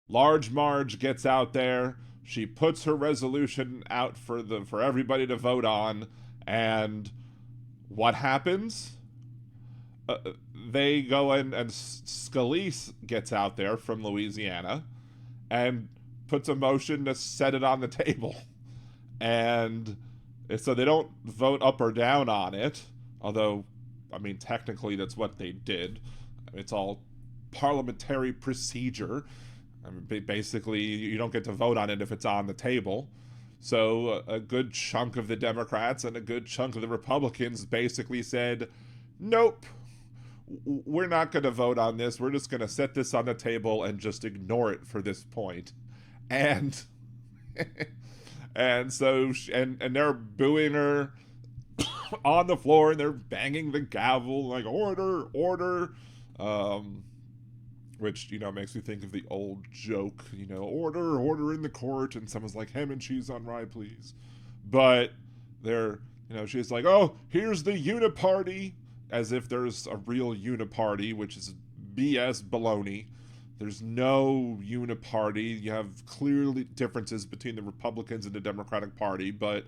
Large Marge gets out there. She puts her resolution out for everybody to vote on, and what happens? Uh, they go in, and Scalise gets out there from Louisiana and puts a motion to set it on the table. And so they don't vote up or down on it, although, I mean, technically that's what they did. It's all parliamentary procedure. I mean, basically, you don't get to vote on it if it's on the table. So a good chunk of the Democrats and a good chunk of the Republicans basically said, nope, we're not going to vote on this. We're just going to set this on the table and just ignore it for this point. And and so and they're booing her on the floor, and they're banging the gavel like order, order. Which, makes me think of the old joke, order, order in the court, and someone's like, ham and cheese on rye, please. But they're, she's like, oh, here's the uniparty, as if there's a real uniparty, which is BS baloney. There's no uniparty. You have clearly differences between the Republicans and the Democratic Party, but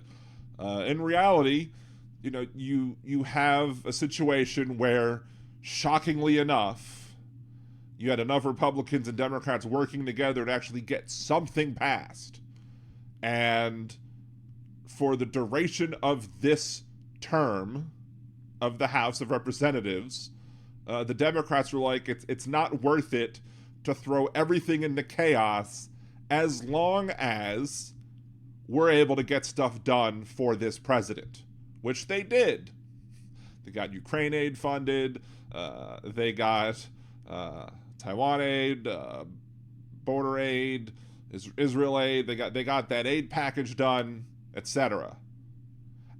in reality, you have a situation where, shockingly enough, you had enough Republicans and Democrats working together to actually get something passed. And for the duration of this term of the House of Representatives, the Democrats were like, it's not worth it to throw everything into chaos as long as we're able to get stuff done for this president, which they did. They got Ukraine aid funded. They got Taiwan aid, border aid, Israel aid. They got that aid package done, etc.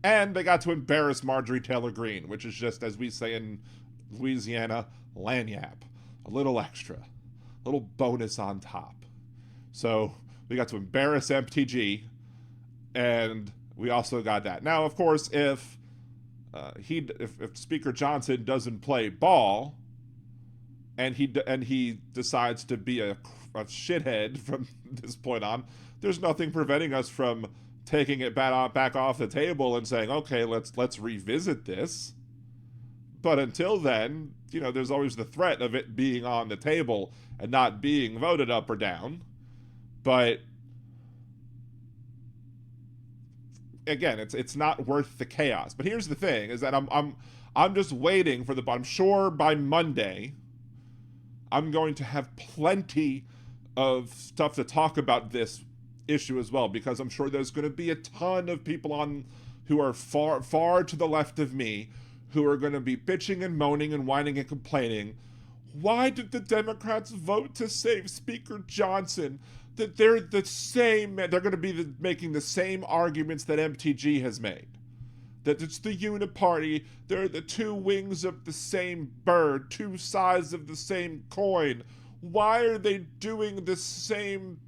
And they got to embarrass Marjorie Taylor Greene, which is just, as we say in Louisiana, lagniappe. A little extra. A little bonus on top. So we got to embarrass EmptyGee, and we also got that. Now, of course, if Speaker Johnson doesn't play ball, and he decides to be a shithead from this point on, there's nothing preventing us from taking it back off the table and saying, okay, let's revisit this. But until then, there's always the threat of it being on the table and not being voted up or down. But again, it's not worth the chaos. But here's the thing: is that I'm just waiting for I'm sure by Monday, I'm going to have plenty of stuff to talk about this issue as well, because I'm sure there's going to be a ton of people on who are far to the left of me who are going to be bitching and moaning and whining and complaining. Why did the Democrats vote to save Speaker Johnson? That they're the same. They're going to be making the same arguments that EmptyGee has made. That it's the uniparty. They're the two wings of the same bird, two sides of the same coin. Why are they doing the same?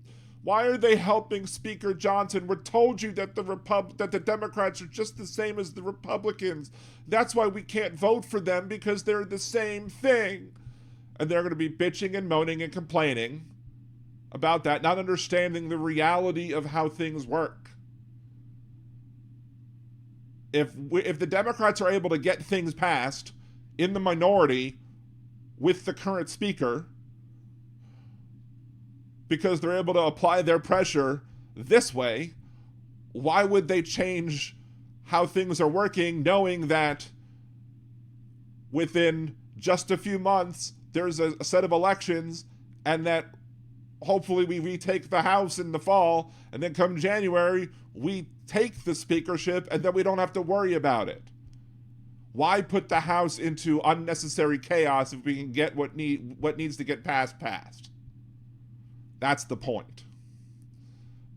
Why are they helping Speaker Johnson? We're told you that that the Democrats are just the same as the Republicans. That's why we can't vote for them, because they're the same thing. And they're going to be bitching and moaning and complaining about that, not understanding the reality of how things work. If the Democrats are able to get things passed in the minority with the current speaker, because they're able to apply their pressure this way, why would they change how things are working, knowing that within just a few months there's a set of elections, and that hopefully we retake the House in the fall, and then come January we take the speakership, and then we don't have to worry about it? Why put the House into unnecessary chaos if we can get what needs to get passed? That's the point.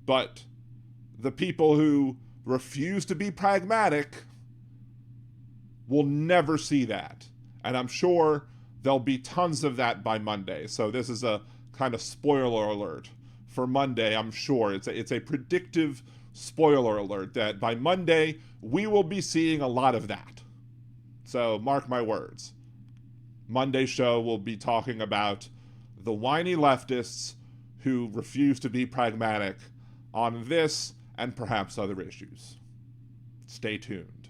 But the people who refuse to be pragmatic will never see that. And I'm sure there'll be tons of that by Monday. So this is a kind of spoiler alert for Monday. I'm sure it's a predictive spoiler alert that by Monday we will be seeing a lot of that. So mark my words. Monday's show will be talking about the whiny leftists who refuse to be pragmatic on this and perhaps other issues. Stay tuned.